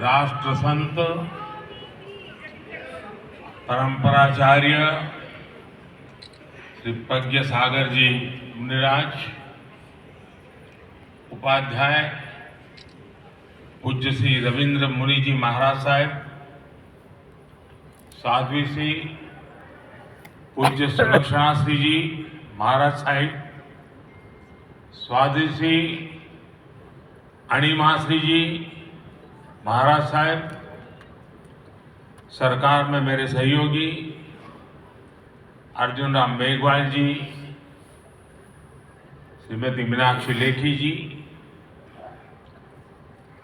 राष्ट्रसंत परंपराचार्य श्री प्रज्ञ सागर जी मुनिराज, उपाध्याय पूज्य श्री रविंद्र मुनि जी महाराज साहब, साध्वी श्री पूज्य सुलक्षणा श्री जी महाराज साहब, स्वाधी श्री अणिमा श्री जी महाराज साहब, सरकार में मेरे सहयोगी अर्जुन राम मेघवाल जी, श्रीमती मीनाक्षी लेखी जी,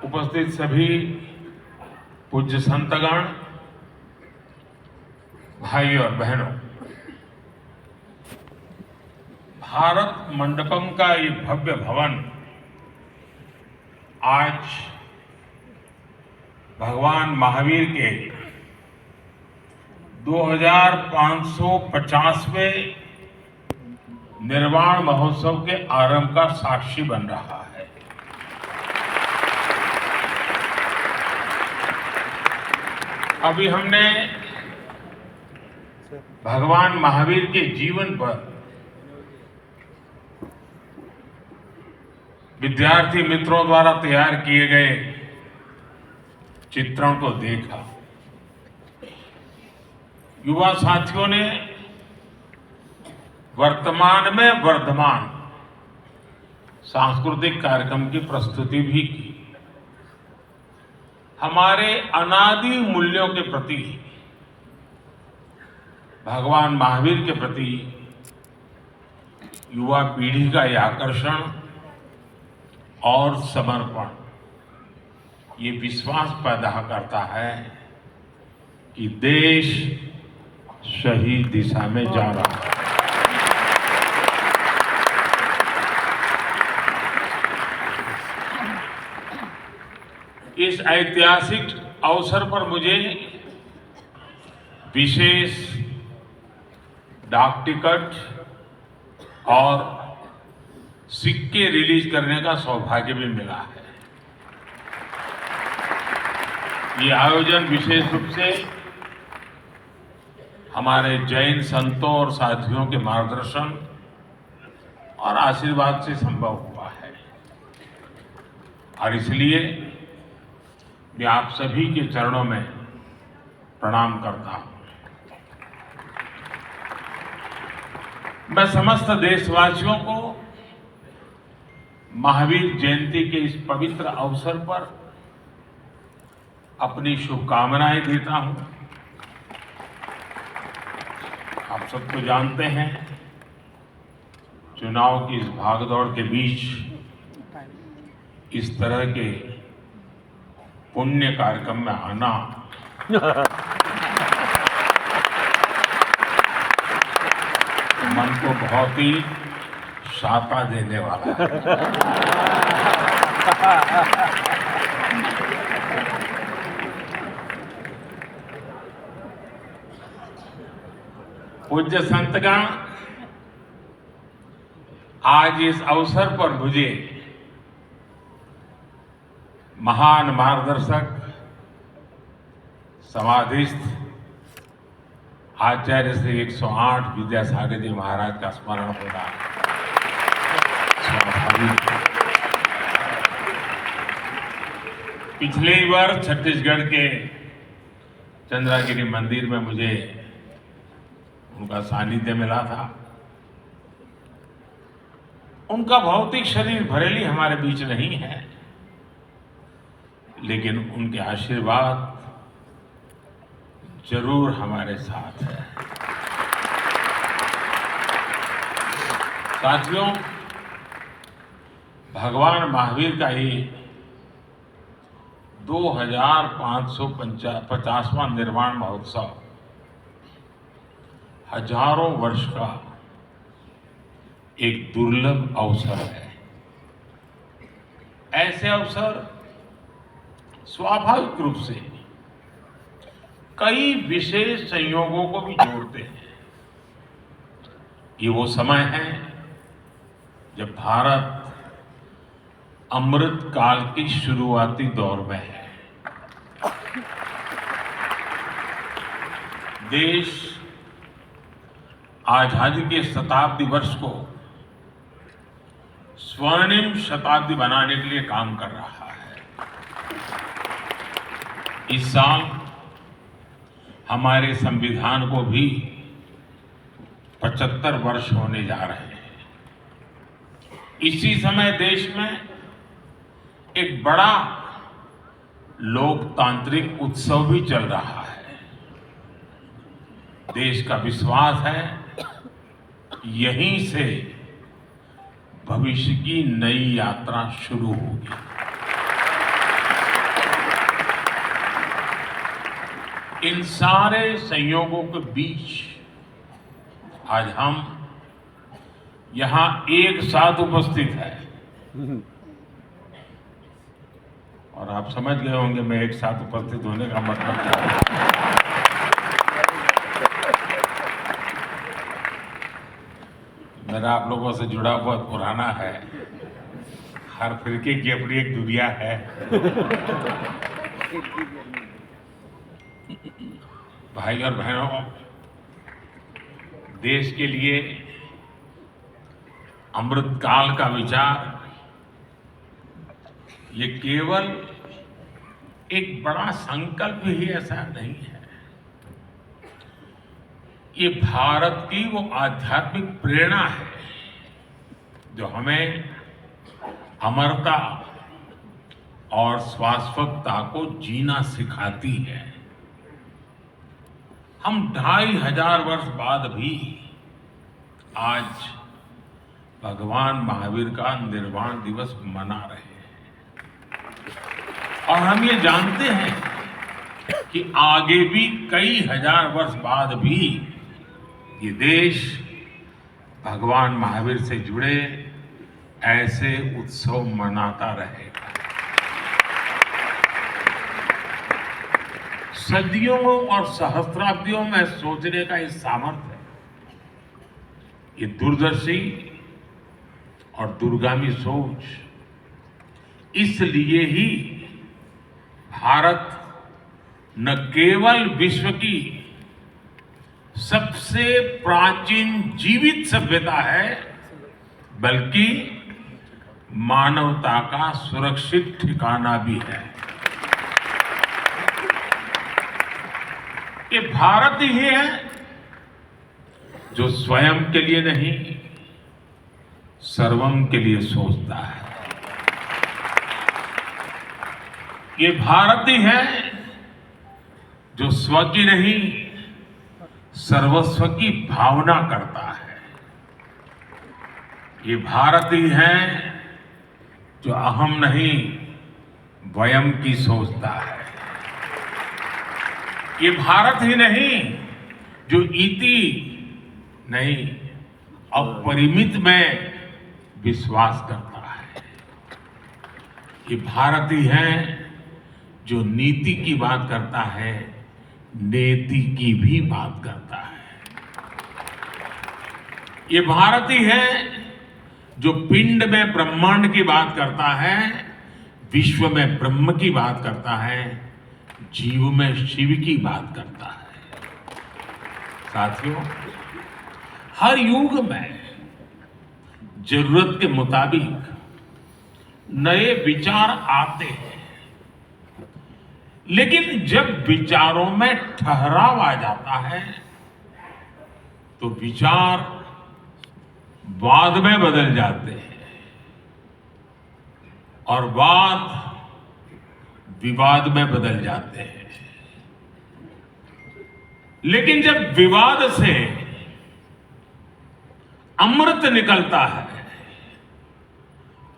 उपस्थित सभी पूज्य संतगण, भाई और बहनों, भारत मंडपम का ये भव्य भवन आज भगवान महावीर के 2550वें निर्वाण महोत्सव के आरंभ का साक्षी बन रहा है। अभी हमने भगवान महावीर के जीवन पर विद्यार्थी मित्रों द्वारा तैयार किए गए चित्रण को देखा। युवा साथियों ने वर्तमान में वर्धमान सांस्कृतिक कार्यक्रम की प्रस्तुति भी की। हमारे अनादि मूल्यों के प्रति, भगवान महावीर के प्रति युवा पीढ़ी का यह आकर्षण और समर्पण ये विश्वास पैदा करता है कि देश सही दिशा में जा रहा है। इस ऐतिहासिक अवसर पर मुझे विशेष डाक टिकट और सिक्के रिलीज करने का सौभाग्य भी मिला है। ये आयोजन विशेष रूप से हमारे जैन संतों और साथियों के मार्गदर्शन और आशीर्वाद से संभव हुआ है, और इसलिए मैं आप सभी के चरणों में प्रणाम करता हूं। मैं समस्त देशवासियों को महावीर जयंती के इस पवित्र अवसर पर अपनी शुभकामनाएं देता हूं। आप सब तो जानते हैं, चुनाव की इस भागदौड़ के बीच इस तरह के पुण्य कार्यक्रम में आना मन को बहुत ही शाता देने वाला है। पूज्य संतगण, आज इस अवसर पर मुझे महान मार्गदर्शक, समाधिस्थ आचार्य श्री 108 विद्यासागर जी महाराज का स्मरण होना स्वाभाविक है। पिछले वर्ष छत्तीसगढ़ के चंद्रागिरी मंदिर में मुझे उनका सानिध्य मिला था। उनका भौतिक शरीर भरेली हमारे बीच नहीं है, लेकिन उनके आशीर्वाद जरूर हमारे साथ है। साथियों, भगवान महावीर का ही 2550वां निर्वाण महोत्सव हजारों वर्ष का एक दुर्लभ अवसर है। ऐसे अवसर स्वाभाविक रूप से कई विशेष संयोगों को भी जोड़ते हैं। ये वो समय है जब भारत अमृत काल की शुरुआती दौर में है। देश आजादी के शताब्दी वर्ष को स्वर्णिम शताब्दी बनाने के लिए काम कर रहा है। इस साल हमारे संविधान को भी 75 वर्ष होने जा रहे हैं। इसी समय देश में एक बड़ा लोकतांत्रिक उत्सव भी चल रहा है। देश का विश्वास है यहीं से भविष्य की नई यात्रा शुरू होगी। इन सारे संयोगों के बीच आज हम यहां एक साथ उपस्थित हैं। और आप समझ गए होंगे मैं एक साथ उपस्थित होने का मतलब क्या है। मेरा आप लोगों से जुड़ा बहुत पुराना है। हर फिरके की अपनी एक दुनिया है। भाई और बहनों, देश के लिए अमृतकाल का विचार ये केवल एक बड़ा संकल्प ही ऐसा नहीं है। ये भारत की वो आध्यात्मिक प्रेरणा है जो हमें अमरता और शाश्वतता को जीना सिखाती है। हम 2500 वर्ष बाद भी आज भगवान महावीर का निर्वाण दिवस मना रहे हैं और हम ये जानते हैं कि आगे भी कई हजार वर्ष बाद भी ये देश भगवान महावीर से जुड़े ऐसे उत्सव मनाता रहेगा। सदियों और सहस्राब्दियों में सोचने का ये सामर्थ्य है। ये दूरदर्शी और दूरगामी सोच, इसलिए ही भारत न केवल विश्व की सबसे प्राचीन जीवित सभ्यता है, बल्कि मानवता का सुरक्षित ठिकाना भी है। ये भारत ही है जो स्वयं के लिए नहीं, सर्वम के लिए सोचता है। ये भारत ही है जो स्व की नहीं, सर्वस्व की भावना करता है। ये भारत ही है जो अहम नहीं, वयम की सोचता है। ये भारत ही नहीं जो इति नहीं, अपरिमित में विश्वास करता है। ये भारत ही है जो नीति की बात करता है, नेति की भी बात करता है। ये भारत ही है जो पिंड में ब्रह्मांड की बात करता है, विश्व में ब्रह्म की बात करता है, जीव में शिव की बात करता है। साथियों, हर युग में जरूरत के मुताबिक नए विचार आते हैं, लेकिन जब विचारों में ठहराव आ जाता है तो विचार वाद में बदल जाते हैं और वाद विवाद में बदल जाते हैं। लेकिन जब विवाद से अमृत निकलता है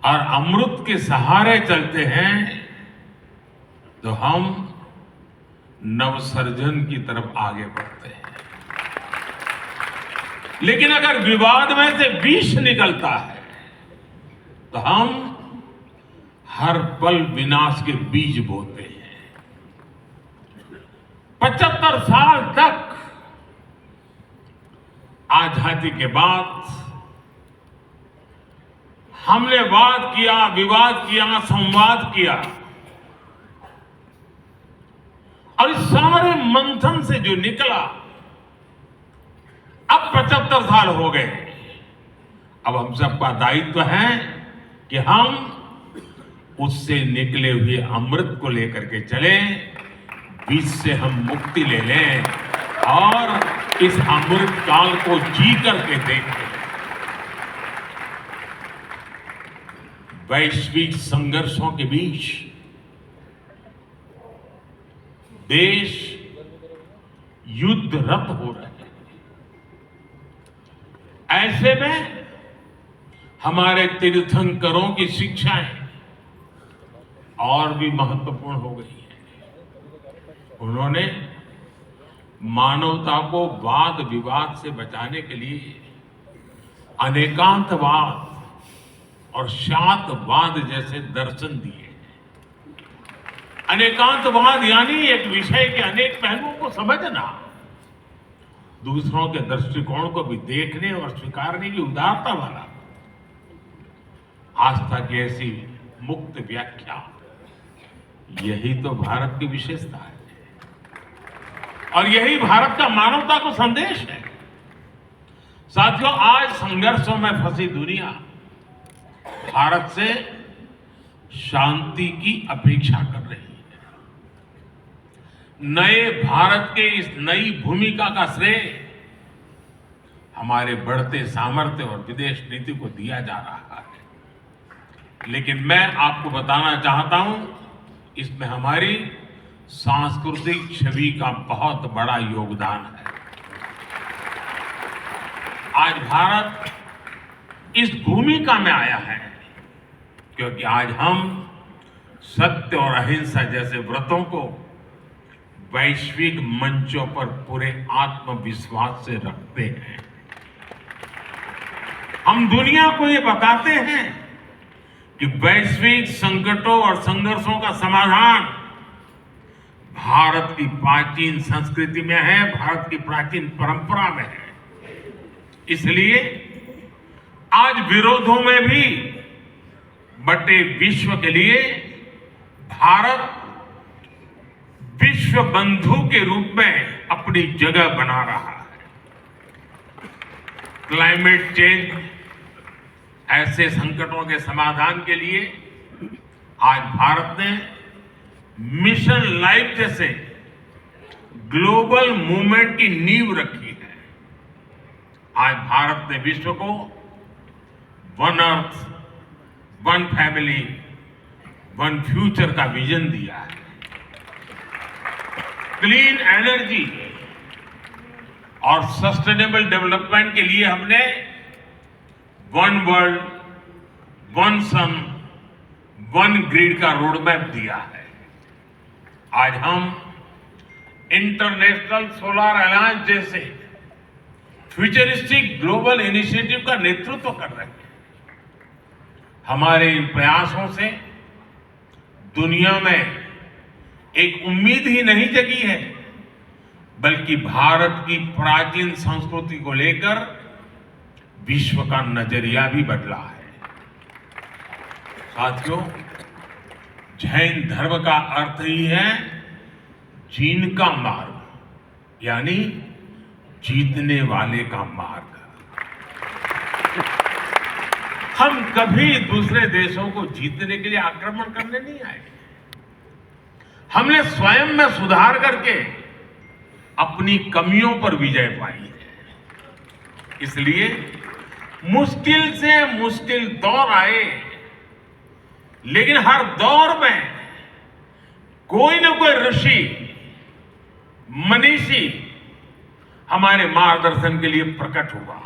और अमृत के सहारे चलते हैं तो हम नवसर्जन की तरफ आगे बढ़ते हैं। लेकिन अगर विवाद में से विष निकलता है तो हम हर पल विनाश के बीज बोते हैं। 75 साल तक आजादी के बाद हमने वाद किया, विवाद किया, संवाद किया और इस सारे मंथन से जो निकला अब 75 साल हो गए। अब हम सबका दायित्व है कि हम उससे निकले हुए अमृत को लेकर के चलें, बीच से हम मुक्ति ले लें और इस अमृत काल को जी करके देखें। वैश्विक संघर्षों के बीच देश युद्धरत हो रहे हैं। ऐसे में हमारे तीर्थंकरों की शिक्षाएं और भी महत्वपूर्ण हो गई है। उन्होंने मानवता को वाद विवाद से बचाने के लिए अनेकांतवाद और शातवाद जैसे दर्शन दिए। अनेकांतवाद यानी एक विषय के अनेक पहलुओं को समझना, दूसरों के दृष्टिकोण को भी देखने और स्वीकारने की उदारता वाला, आस्था की ऐसी मुक्त व्याख्या, यही तो भारत की विशेषता है और यही भारत का मानवता को संदेश है। साथियों, आज संघर्षों में फंसी दुनिया भारत से शांति की अपेक्षा कर रही है। नए भारत के इस नई भूमिका का श्रेय हमारे बढ़ते सामर्थ्य और विदेश नीति को दिया जा रहा है, लेकिन मैं आपको बताना चाहता हूं, इसमें हमारी सांस्कृतिक छवि का बहुत बड़ा योगदान है। आज भारत इस भूमिका में आया है क्योंकि आज हम सत्य और अहिंसा जैसे व्रतों को वैश्विक मंचों पर पूरे आत्मविश्वास से रखते हैं। हम दुनिया को ये बताते हैं कि वैश्विक संकटों और संघर्षों का समाधान भारत की प्राचीन संस्कृति में है, भारत की प्राचीन परंपरा में है। इसलिए आज विरोधों में भी बटे विश्व के लिए भारत विश्व बंधु के रूप में अपनी जगह बना रहा है। क्लाइमेट चेंज ऐसे संकटों के समाधान के लिए आज भारत ने मिशन लाइफ जैसे ग्लोबल मूवमेंट की नींव रखी है। आज भारत ने विश्व को one earth, one family, one future का विजन दिया है। क्लीन एनर्जी और सस्टेनेबल डेवलपमेंट के लिए हमने वन वर्ल्ड, वन सन, वन ग्रिड का रोडमैप दिया है। आज हम इंटरनेशनल सोलर अलायंस जैसे फ्यूचरिस्टिक ग्लोबल इनिशिएटिव का नेतृत्व कर रहे हैं। हमारे इन प्रयासों से दुनिया में एक उम्मीद ही नहीं जगी है, बल्कि भारत की प्राचीन संस्कृति को लेकर विश्व का नजरिया भी बदला है। साथियों, जैन धर्म का अर्थ ही है जीन का मार्ग, यानी जीतने वाले का मार्ग। हम कभी दूसरे देशों को जीतने के लिए आक्रमण करने नहीं आए। हमने स्वयं में सुधार करके अपनी कमियों पर विजय पाई है। इसलिए मुश्किल से मुश्किल दौर आए, लेकिन हर दौर में कोई न कोई ऋषि, मनीषी हमारे मार्गदर्शन के लिए प्रकट हुआ।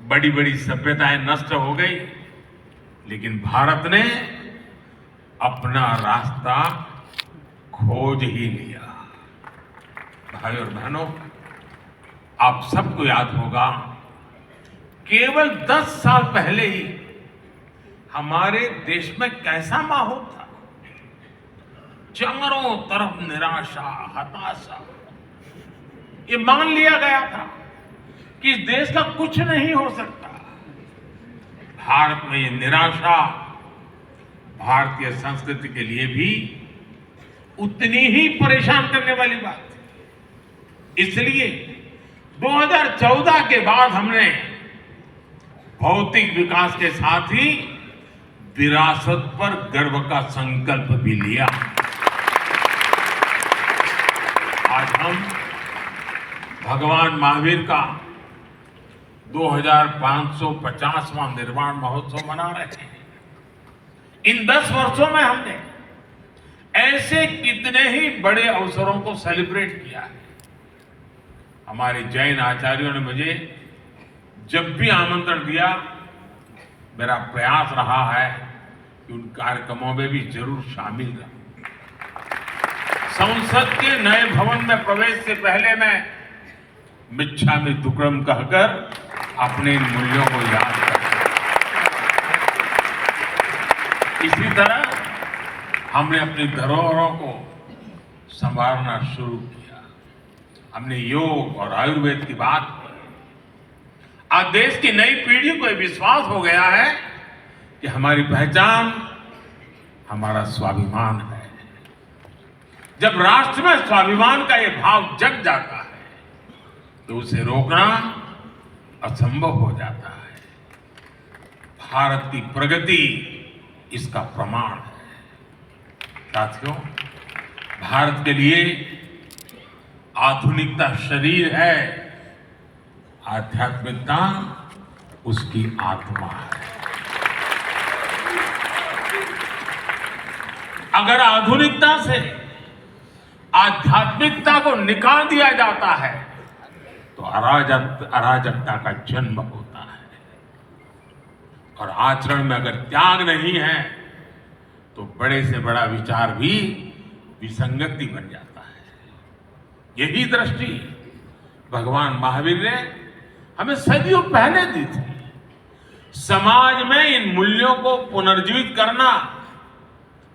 बड़ी बड़ी सभ्यताएं नष्ट हो गई, लेकिन भारत ने अपना रास्ता खोज ही लिया। भाई और बहनों, आप सबको याद होगा, केवल 10 साल पहले ही हमारे देश में कैसा माहौल था। चारों तरफ निराशा, हताशा। ये मान लिया गया था कि इस देश का कुछ नहीं हो सकता। भारत में ये निराशा भारतीय संस्कृति के लिए भी उतनी ही परेशान करने वाली बात है। इसलिए 2014 के बाद हमने भौतिक विकास के साथ ही विरासत पर गर्व का संकल्प भी लिया। आज हम भगवान महावीर का 2550वां निर्वाण महोत्सव मना रहे हैं। इन 10 वर्षों में हमने ऐसे कितने ही बड़े अवसरों को सेलिब्रेट किया है। हमारे जैन आचार्यों ने मुझे जब भी आमंत्रण दिया, मेरा प्रयास रहा है कि उन कार्यक्रमों में भी जरूर शामिल रहूं। संसद के नए भवन में प्रवेश से पहले मैं मिच्छामि दुक्कडम कहकर अपने इन मूल्यों को याद करता। इसी तरह हमने अपनी धरोहरों को संवारना शुरू किया। हमने योग और आयुर्वेद की बात की। आज देश की नई पीढ़ी को विश्वास हो गया है कि हमारी पहचान हमारा स्वाभिमान है। जब राष्ट्र में स्वाभिमान का यह भाव जग जाता है तो उसे रोकना असंभव हो जाता है। भारत की प्रगति इसका प्रमाण है। साथियों, भारत के लिए आधुनिकता शरीर है, आध्यात्मिकता उसकी आत्मा है। अगर आधुनिकता से आध्यात्मिकता को निकाल दिया जाता है तो अराजकता का जन्म होता है, और आचरण में अगर त्याग नहीं है तो बड़े से बड़ा विचार भी विसंगति बन जाता है। यही दृष्टि भगवान महावीर ने हमें सदियों पहले दी थी। समाज में इन मूल्यों को पुनर्जीवित करना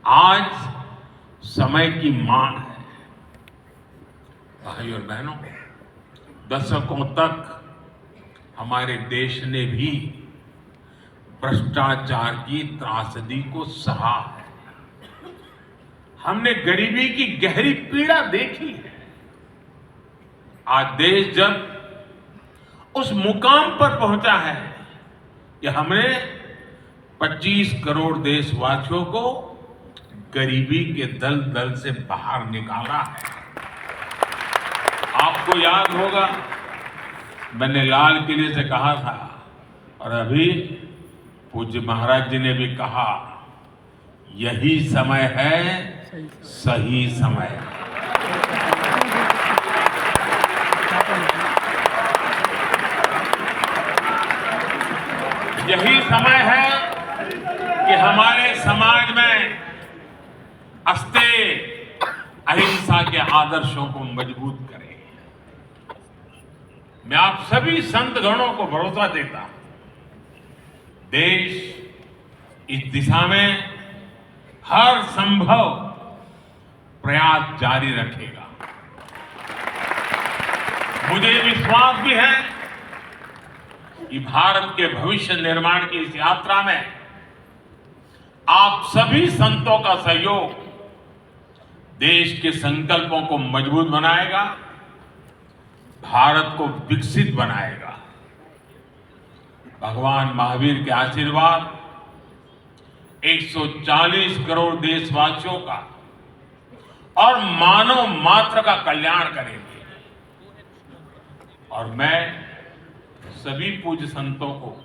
आज समय की मांग है। भाइयों और बहनों, दशकों तक हमारे देश ने भी भ्रष्टाचार की त्रासदी को सहा है। हमने गरीबी की गहरी पीड़ा देखी है। आज देश जब उस मुकाम पर पहुंचा है कि हमने 25 करोड़ देशवासियों को गरीबी के दलदल से बाहर निकाला है। आपको याद होगा, मैंने लाल किले से कहा था और अभी पूज्य महाराज जी ने भी कहा, यही समय है, सही समय है। यही समय है कि हमारे समाज में अस्तेय अहिंसा के आदर्शों को मजबूत करें। मैं आप सभी संत गणों को भरोसा देता हूं, देश इस दिशा में हर संभव प्रयास जारी रखेगा। मुझे विश्वास भी है कि भारत के भविष्य निर्माण की इस यात्रा में आप सभी संतों का सहयोग देश के संकल्पों को मजबूत बनाएगा, भारत को विकसित बनाएगा। भगवान महावीर के आशीर्वाद 140 करोड़ देशवासियों का और मानव मात्र का कल्याण करेंगे। और मैं सभी पूज्य संतों को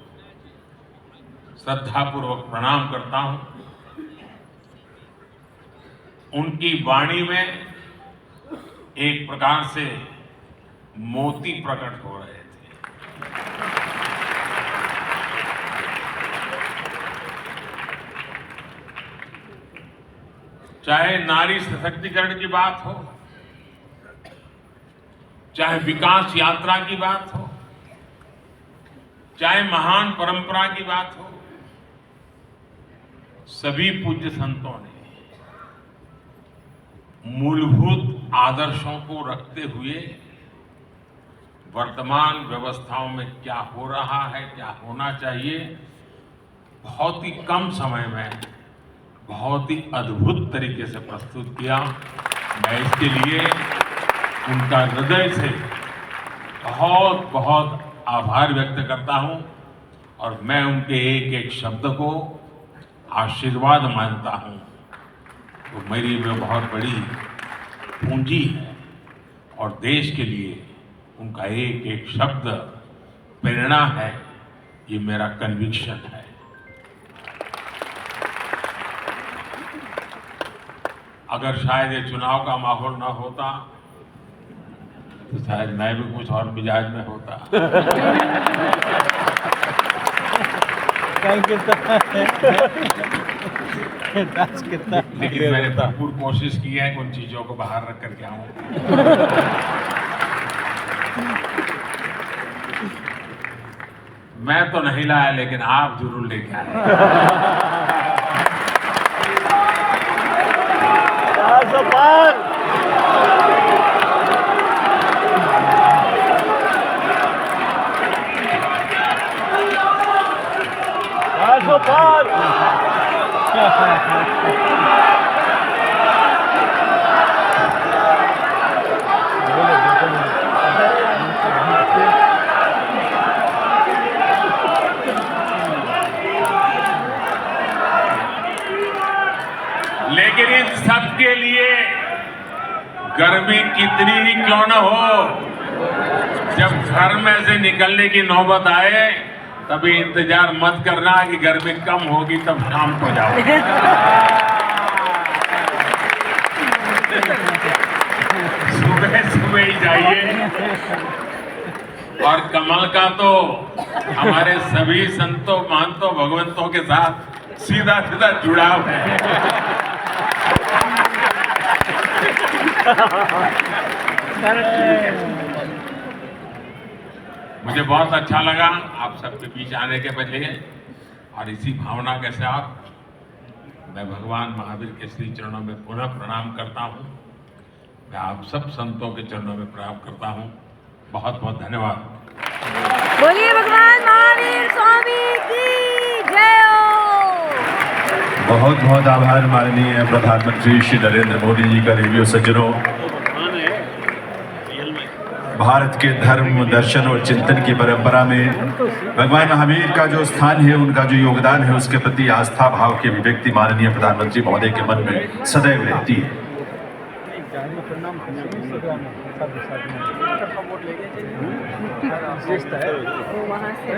श्रद्धापूर्वक प्रणाम करता हूं। उनकी वाणी में एक प्रकार से मोती प्रकट हो रहे थे। चाहे नारी सशक्तिकरण की बात हो, चाहे विकास यात्रा की बात हो, चाहे महान परंपरा की बात हो, सभी पूज्य संतों ने मूलभूत आदर्शों को रखते हुए वर्तमान व्यवस्थाओं में क्या हो रहा है, क्या होना चाहिए, बहुत ही कम समय में बहुत ही अद्भुत तरीके से प्रस्तुत किया। मैं इसके लिए उनका हृदय से बहुत बहुत आभार व्यक्त करता हूं और मैं उनके एक एक शब्द को आशीर्वाद मानता हूं। तो मेरी वे बहुत बड़ी पूंजी है और देश के लिए उनका एक एक शब्द प्रेरणा है, ये मेरा कन्विक्शन है। अगर शायद ये चुनाव का माहौल ना होता तो शायद मैं भी कुछ और मिजाज में होता। लेकिन मैंने भरपूर कोशिश की है कि उन चीजों को बाहर रख करके आऊं। मैं तो नहीं लाया, लेकिन आप जरूर लेके आए। लेकिन इन सब के लिए गर्मी कितनी ही क्यों न हो, जब घर में से निकलने की नौबत आए तभी इंतजार मत करना कि गर्मी कम होगी तब शाम को जाओ। सुबह सुबह ही जाइए। और कमल का तो हमारे सभी संतों महंतों भगवंतों के साथ सीधा सीधा जुड़ाव है। मुझे बहुत अच्छा लगा आप सबके बीच आने के बदले, और इसी भावना के साथ मैं भगवान महावीर के श्री चरणों में पुनः प्रणाम करता हूं। मैं आप सब संतों के चरणों में प्रणाम करता हूं। बहुत बहुत धन्यवाद। बोलिए भगवान महावीर स्वामी की जय हो। बहुत बहुत आभार माननीय प्रधानमंत्री श्री नरेंद्र मोदी जी का। रेडियो सज्जनों, भारत के धर्म, दर्शन और चिंतन की परंपरा में भगवान महावीर का जो स्थान है, उनका जो योगदान है, उसके प्रति आस्था भाव की अभिव्यक्ति माननीय प्रधानमंत्री महोदय के मन में सदैव रहती है। वहाँ से